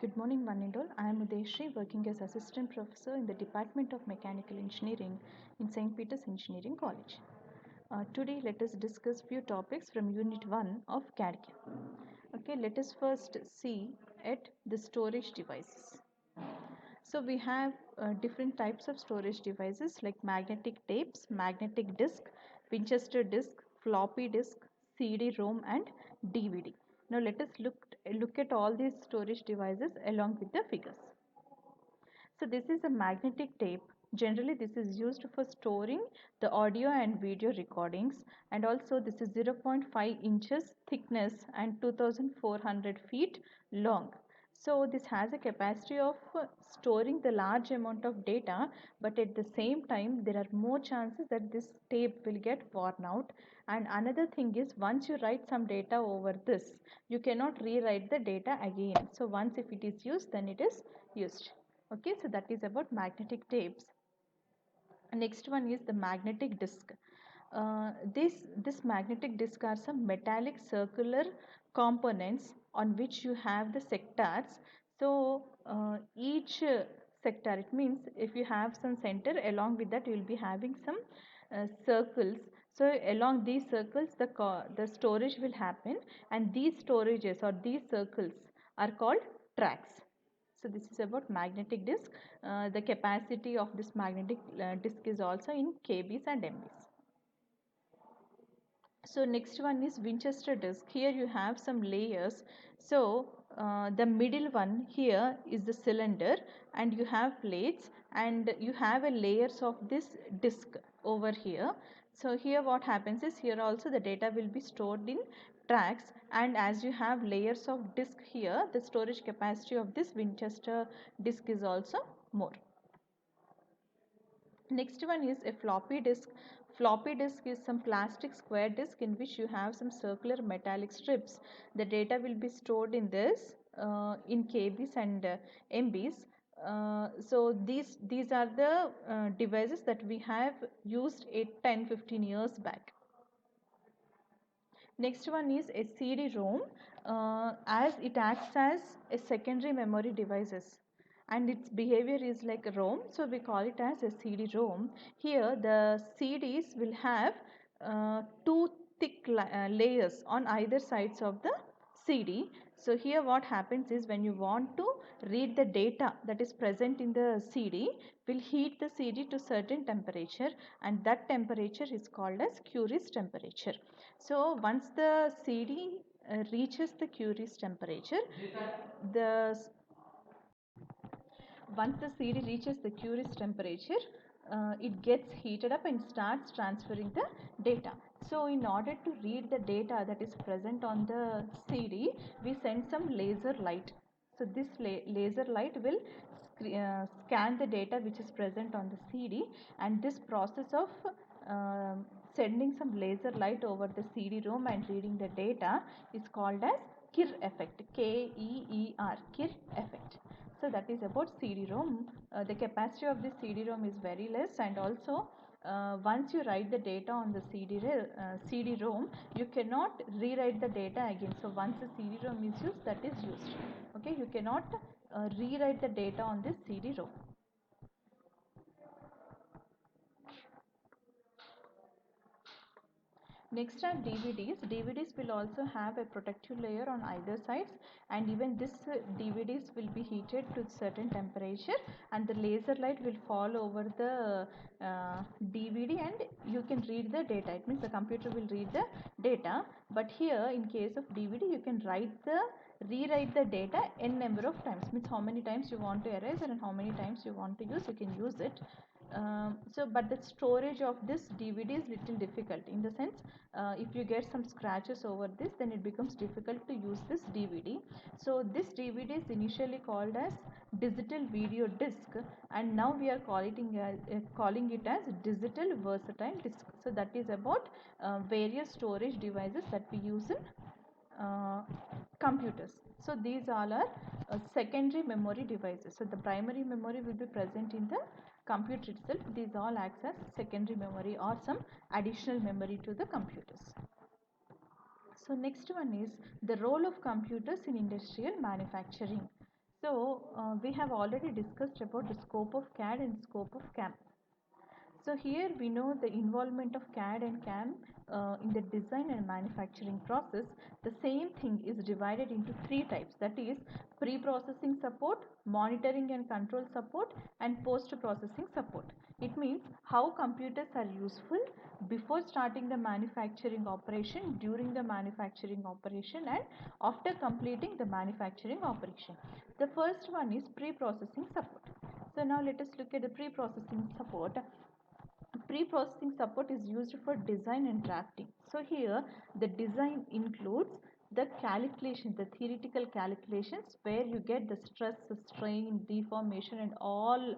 Good morning, one and all. I am Udeshri, working as Assistant Professor in the Department of Mechanical Engineering in St. Peter's Engineering College. Today, let us discuss few topics from Unit 1 of CAD/CAM. Okay, let us first see at the storage devices. So we have different types of storage devices like magnetic tapes, magnetic disk, Winchester disk, floppy disk, CD-ROM and DVD. Now let us look at all these storage devices along with the figures. So this is a magnetic tape. Generally this is used for storing the audio and video recordings, and also this is 0.5 inches thickness and 2400 feet long. So this has a capacity of storing the large amount of data, but at the same time there are more chances that this tape will get worn out. And another thing is, once you write some data over this, you cannot rewrite the data again. So once if it is used, then it is used. Okay, so that is about magnetic tapes. Next one is the magnetic disk. This magnetic disk are some metallic circular components on which you have the sectors. So each sector, it means if you have some center, along with that you will be having some circles. So along these circles the storage will happen, and these storages or these circles are called tracks. So this is about magnetic disk. The capacity of this magnetic disk is also in kbs and mbs. So next one is Winchester disk. Here you have some layers. So the middle one here is the cylinder, and you have plates, and you have a layers of this disk over here. So here what happens is, here also the data will be stored in tracks, and as you have layers of disk here, the storage capacity of this Winchester disk is also more. Next one is a floppy disk. Floppy disk is some plastic square disk in which you have some circular metallic strips. The data will be stored in this in kbs and mbs. So these are the devices that we have used 10-15 years back. Next one is a CD-ROM, as it acts as a secondary memory devices, and its behavior is like a ROM, so we call it as a CD-ROM. Here the CDs will have two thick layers on either sides of the CD. So here what happens is, when you want to read the data that is present in the CD, will heat the CD to certain temperature, and that temperature is called as Curie's temperature. So once the CD reaches the Curie's temperature, the once the CD reaches the Curie's temperature, it gets heated up and starts transferring the data. So in order to read the data that is present on the CD, we send some laser light. So this laser light will scan the data which is present on the CD, and this process of sending some laser light over the CD-ROM and reading the data is called as Kir effect, K-E-E-R, Kir effect. So that is about CD-ROM. The capacity of this CD-ROM is very less, and also once you write the data on the CD-ROM, you cannot rewrite the data again. So once the CD-ROM is used, that is used. Okay, you cannot rewrite the data on this CD-ROM. Next are DVDs. DVDs will also have a protective layer on either sides, and even this DVDs will be heated to certain temperature, and the laser light will fall over the DVD, and you can read the data. It means the computer will read the data. But here in case of DVD, you can rewrite the data n number of times. Means how many times you want to erase and how many times you want to use, you can use it. But the storage of this DVD is little difficult, in the sense if you get some scratches over this, then it becomes difficult to use this DVD. So this DVD is initially called as digital video disc, and now we are calling it as digital versatile disc. So that is about various storage devices that we use in computers. So these all are secondary memory devices. So the primary memory will be present in the computer itself. These all acts as secondary memory or some additional memory to the computers. So next one is the role of computers in industrial manufacturing. We have already discussed about the scope of CAD and scope of CAM. So here we know the involvement of CAD and CAM in the design and manufacturing process. The same thing is divided into three types, that is pre-processing support, monitoring and control support, and post-processing support. It means how computers are useful before starting the manufacturing operation, during the manufacturing operation, and after completing the manufacturing operation. The first one is pre-processing support. So now let us look at the pre-processing support. Pre-processing support is used for design and drafting. So here the design includes the calculations, the theoretical calculations where you get the stress, strain, deformation and all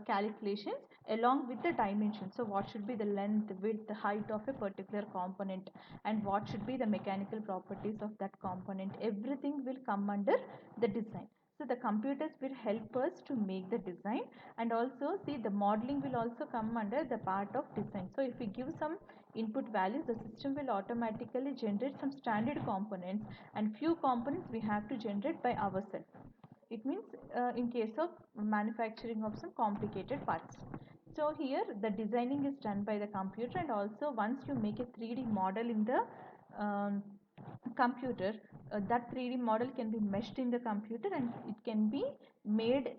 calculations along with the dimensions. So what should be the length, width, height of a particular component, and what should be the mechanical properties of that component. Everything will come under the design. So the computers will help us to make the design, and also see the modeling will also come under the part of design. So if we give some input values, the system will automatically generate some standard components, and few components we have to generate by ourselves. It means in case of manufacturing of some complicated parts. So here the designing is done by the computer, and also once you make a 3D model in the um, computer, that 3D model can be meshed in the computer, and it can be made,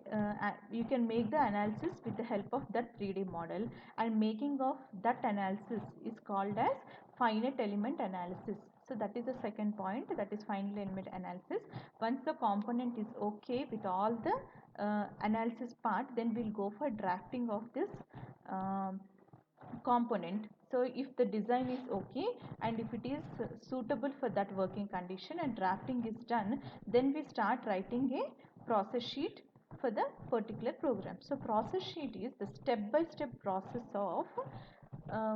you can make the analysis with the help of that 3D model, and making of that analysis is called as finite element analysis. So that is the second point, that is finite element analysis. Once the component is okay with all the analysis part, then we'll go for drafting of this um, component. So if the design is okay and if it is suitable for that working condition and drafting is done, then we start writing a process sheet for the particular program. So process sheet is the step-by-step process of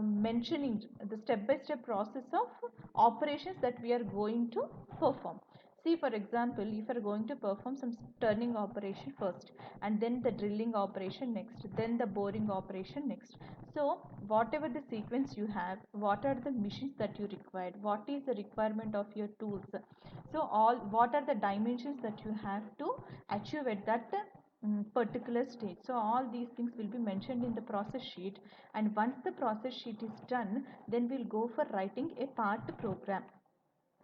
mentioning the step-by-step process of operations that we are going to perform. See, for example, if you are going to perform some turning operation first, and then the drilling operation next, then the boring operation next. So whatever the sequence you have, what are the machines that you required, what is the requirement of your tools, so all, what are the dimensions that you have to achieve at that particular stage. So all these things will be mentioned in the process sheet, and once the process sheet is done, then we'll go for writing a part program.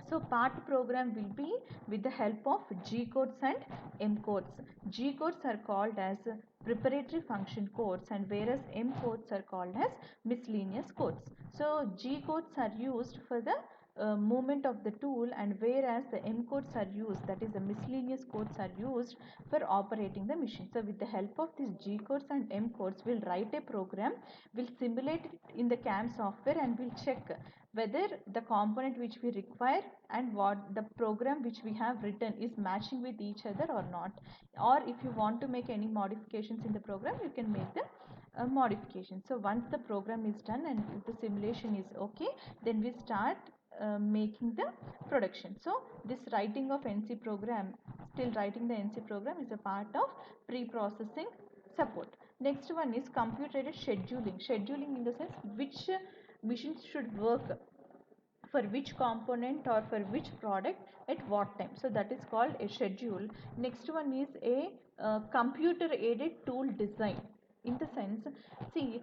So part program will be with the help of G codes and M codes. G codes are called as preparatory function codes, and whereas M codes are called as miscellaneous codes. So G codes are used for the movement of the tool, and whereas the M codes are used, that is the miscellaneous codes are used for operating the machine. So with the help of these G codes and M codes, we'll write a program, we'll simulate it in the CAM software, and we'll check whether the component which we require and what the program which we have written is matching with each other or not. Or if you want to make any modifications in the program, you can make the modification. So once the program is done and if the simulation is okay, then we start making the production. So this writing of NC program, still writing the NC program, is a part of pre-processing support. Next one is computer-aided scheduling. Scheduling in the sense which machines should work for which component or for which product at what time. So that is called a schedule. Next one is a computer aided tool design. In the sense, see,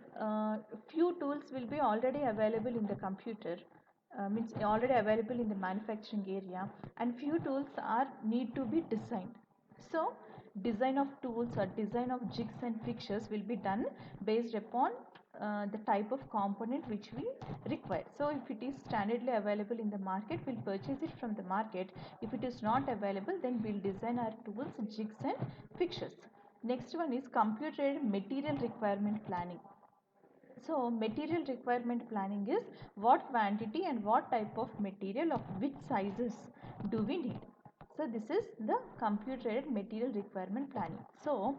few tools will be already available in the computer, means already available in the manufacturing area, and few tools are need to be designed. So design of tools or design of jigs and fixtures will be done based upon the type of component which we require. So if it is standardly available in the market, we'll purchase it from the market. If it is not available, then we'll design our tools, jigs and fixtures. Next one is computer material requirement planning. So material requirement planning is what quantity and what type of material of which sizes do we need. So this is the computer material requirement planning. So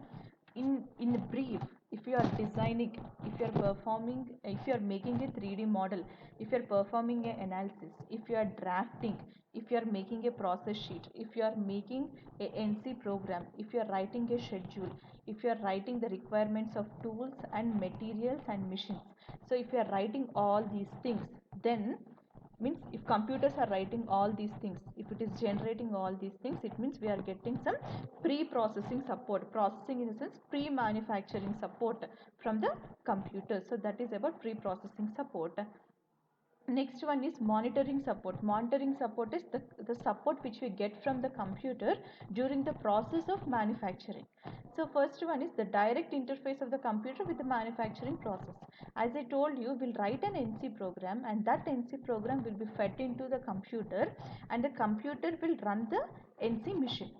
in brief, if you are designing, if you are performing, if you are making a 3D model, if you are performing an analysis, if you are drafting, if you are making a process sheet, if you are making a NC program, if you are writing a schedule, if you are writing the requirements of tools and materials and machines, so if you are writing all these things, then Means if computers are writing all these things, if it is generating all these things, it means we are getting some pre-processing support, processing in the sense pre-manufacturing support from the computer. So that is about pre-processing support. Next one is monitoring support. Monitoring support is the support which we get from the computer during the process of manufacturing. So first one is the direct interface of the computer with the manufacturing process. As I told you, we'll write an NC program, and that NC program will be fed into the computer, and the computer will run the NC machine.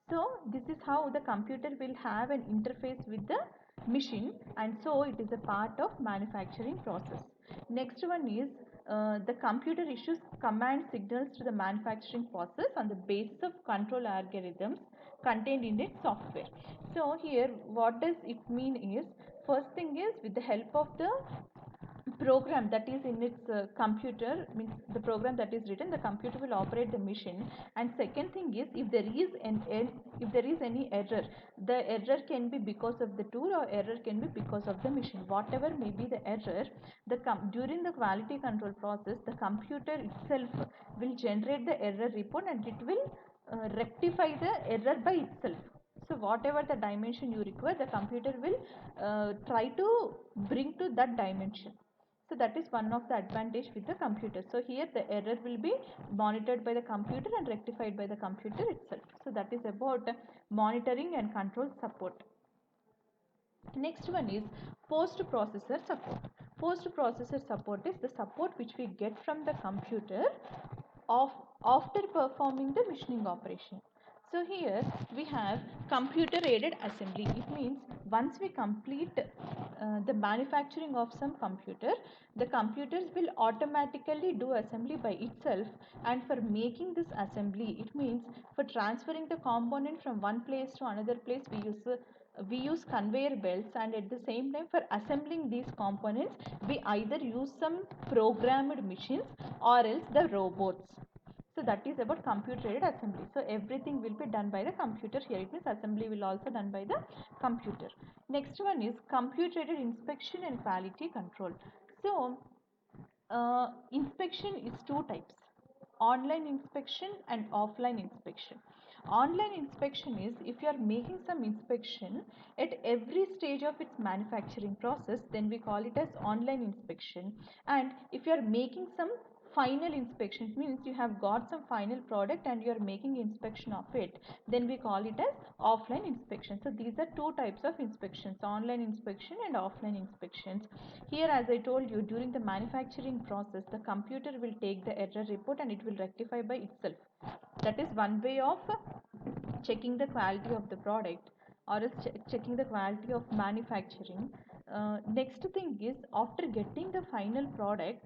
So this is how the computer will have an interface with the machine, and so it is a part of manufacturing process. Next one is the computer issues command signals to the manufacturing process on the basis of control algorithms contained in its software. So here what does it mean is, first thing is with the help of the program that is in its computer, means the program that is written, the computer will operate the machine. And second thing is, if there is if there is any error, the error can be because of the tool or error can be because of the machine. Whatever may be the error, during the quality control process, the computer itself will generate the error report, and it will rectify the error by itself. So whatever the dimension you require, the computer will try to bring to that dimension. So that is one of the advantage with the computer. So here the error will be monitored by the computer and rectified by the computer itself. So that is about monitoring and control support. Next one is post processor support. Post processor support is the support which we get from the computer of after performing the machining operation. So here we have computer aided assembly. It means once we complete the manufacturing of some computer, the computers will automatically do assembly by itself. And for making this assembly, it means for transferring the component from one place to another place, we use conveyor belts, and at the same time for assembling these components we either use some programmed machines or else the robots. So that is about computer aided assembly. So everything will be done by the computer here. It means assembly will also done by the computer. Next one is computer aided inspection and quality control. So inspection is two types: online inspection and offline inspection. Online inspection is if you are making some inspection at every stage of its manufacturing process, then we call it as online inspection. And if you are making some final inspection, it means you have got some final product and you are making inspection of it, then we call it as offline inspection. So these are two types of inspections: online inspection and offline inspections. Here, as I told you, during the manufacturing process, the computer will take the error report and it will rectify by itself. That is one way of checking the quality of the product, or else checking the quality of manufacturing. Next thing is, after getting the final product,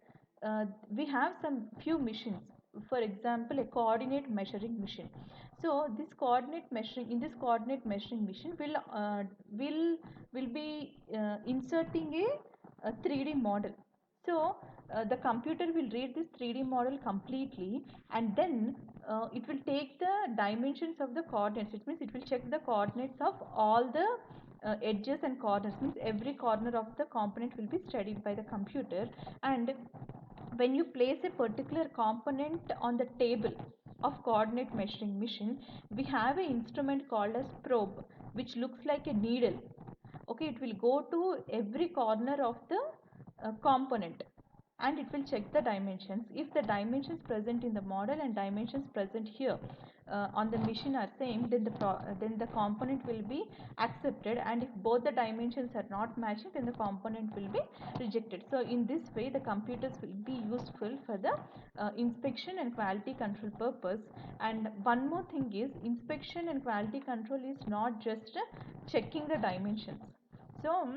we have some few machines. For example, a coordinate measuring machine. So this coordinate measuring, in this coordinate measuring machine will be inserting a 3D model. So the computer will read this 3D model completely, and then it will take the dimensions of the coordinates. It means it will check the coordinates of all the edges and corners. Means every corner of the component will be studied by the computer. And when you place a particular component on the table of coordinate measuring machine, we have an instrument called as probe, which looks like a needle. Okay, it will go to every corner of the component, and it will check the dimensions. If the dimensions present in the model and dimensions present here on the machine are same, then the component will be accepted, and if both the dimensions are not matching, then the component will be rejected. So in this way, the computers will be useful for the inspection and quality control purpose. And one more thing is, inspection and quality control is not just checking the dimensions. So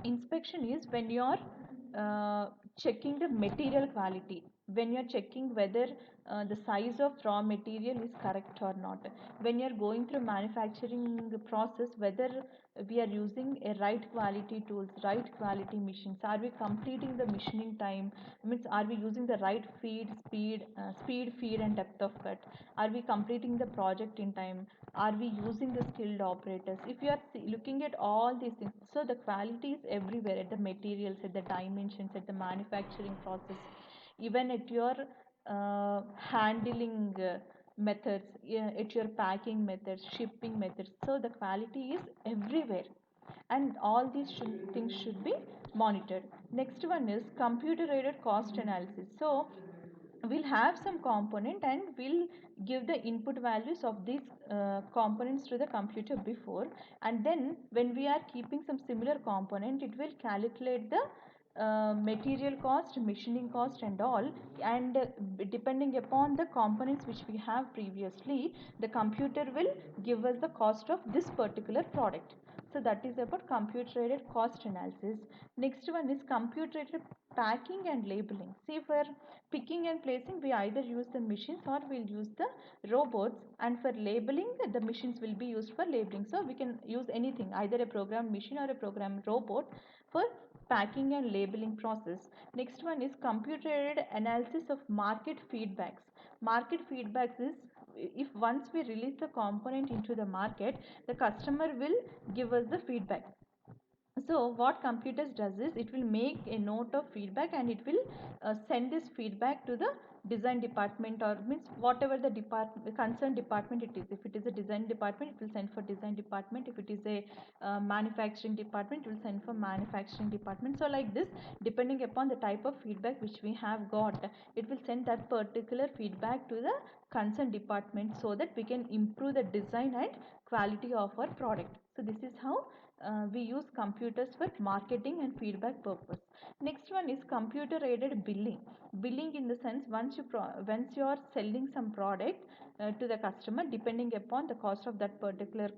inspection is when you are checking the material quality, when you are checking whether the size of raw material is correct or not, when you are going through manufacturing process, whether we are using a right quality tools, right quality machines, are we completing the machining time, means are we using the right speed, feed and depth of cut, are we completing the project in time, are we using the skilled operators. If you are looking at all these things, so the quality is everywhere, at the materials, at the dimensions, at the manufacturing process. even at your handling methods, yeah, at your packing methods, shipping methods. So the quality is everywhere, and all these things should be monitored. Next one is computer aided cost analysis. So we'll have some component and we'll give the input values of these components to the computer before, and then when we are keeping some similar component, it will calculate the material cost, machining cost and all, and depending upon the components which we have previously, the computer will give us the cost of this particular product. So that is about computer aided cost analysis. Next one is computer aided packing and labeling. See, for picking and placing, we either use the machines or we'll use the robots, and for labeling, the machines will be used for labeling. So we can use anything, either a programmed machine or a programmed robot, for packing and labeling process. Next one is computer aided analysis of market feedbacks. Market feedbacks is, if once we release the component into the market, the customer will give us the feedback. So what computers does is, it will make a note of feedback and it will send this feedback to the design department, or means whatever the concerned department it is. If it is a design department, it will send for design department. If it is a manufacturing department, it will send for manufacturing department. So like this, depending upon the type of feedback which we have got, it will send that particular feedback to the concerned department, so that we can improve the design and quality of our product. So this is how we use computers for marketing and feedback purpose. Next one is computer aided billing. Billing in the sense, once you are selling some product to the customer, depending upon the cost of that particular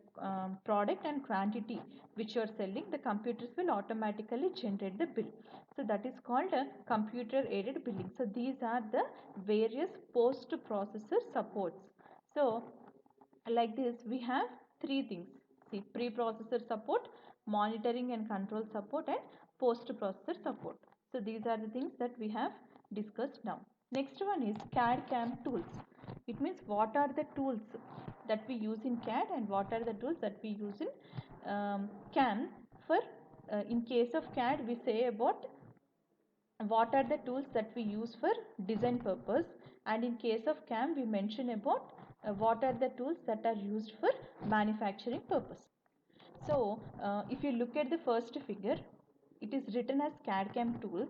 product and quantity which you are selling, the computers will automatically generate the bill. So that is called a computer aided billing. So these are the various post processor supports. So like this, we have three things. See, pre-processor support, monitoring and control support, and post-processor support. So these are the things that we have discussed now. Next one is CAD CAM tools. It means what are the tools that we use in CAD and what are the tools that we use in CAM. For in case of CAD, we say about what are the tools that we use for design purpose, and in case of CAM, we mention about what are the tools that are used for manufacturing purpose. So if you look at the first figure, it is written as CAD CAM tools.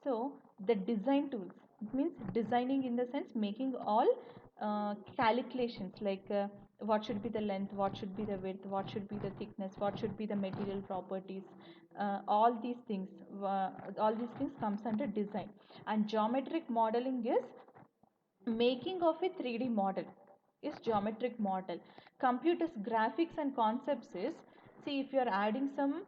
So the design tools, it means designing in the sense making all calculations, like what should be the length, what should be the width, what should be the thickness, what should be the material properties, all these things comes under design. And geometric modeling is making of a 3D model, is geometric model. Computers graphics and concepts is, see, if you are adding some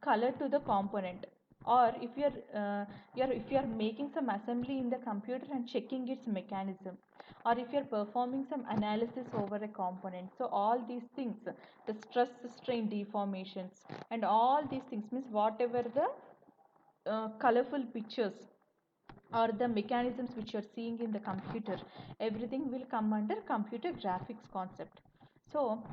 color to the component, or if you are making some assembly in the computer and checking its mechanism, or if you are performing some analysis over a component. So all these things, the stress strain deformations and all these things, means whatever the colorful pictures or the mechanisms which you are seeing in the computer, everything will come under computer graphics concept. So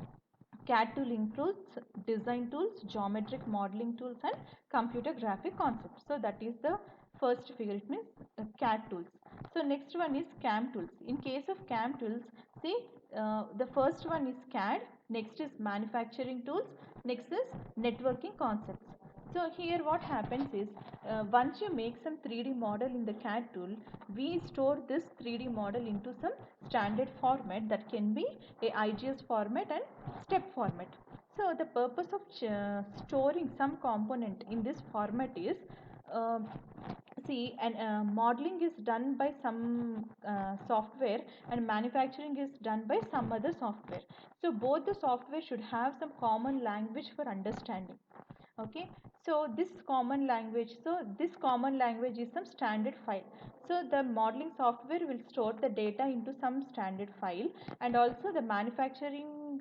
CAD tool includes design tools, geometric modeling tools, and computer graphic concepts. So that is the first figure, it means CAD tools. So next one is CAM tools. In case of CAM tools, see, the first one is CAD, next is manufacturing tools, next is networking concepts. So here what happens is, once you make some 3D model in the CAD tool, we store this 3D model into some standard format, that can be a IGS format and step format. So the purpose of storing some component in this format is, uh, see, and modeling is done by some software and manufacturing is done by some other software. So both the software should have some common language for understanding. Okay, so this common language, is some standard file. So the modeling software will store the data into some standard file, and also the manufacturing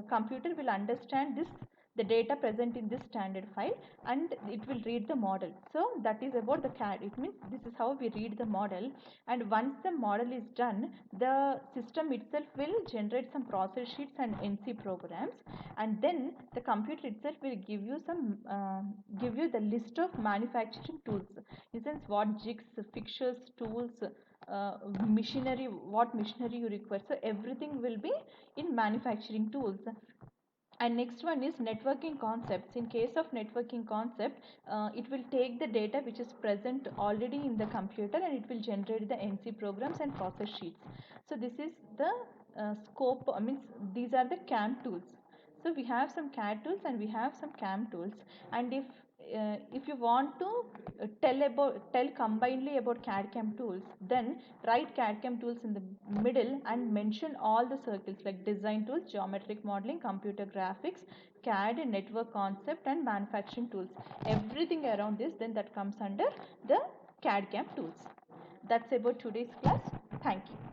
computer will understand this the data present in this standard file, and it will read the model. So that is about the CAD. It means this is how we read the model, and once the model is done, the system itself will generate some process sheets and NC programs, and then the computer itself will give you some give you the list of manufacturing tools. In sense, what jigs, fixtures, tools, machinery, what machinery you require. So everything will be in manufacturing tools. And next one is networking concepts. In case of networking concept, it will take the data which is present already in the computer, and it will generate the NC programs and process sheets. So this is the scope, I mean these are the CAM tools. So we have some CAD tools and we have some CAM tools, and if you want to tell combinedly about CAD CAM tools, then write CAD CAM tools in the middle and mention all the circles like design tools, geometric modeling, computer graphics, CAD, network concept, and manufacturing tools. Everything around this, then that comes under the CAD CAM tools. That's about today's class. Thank you.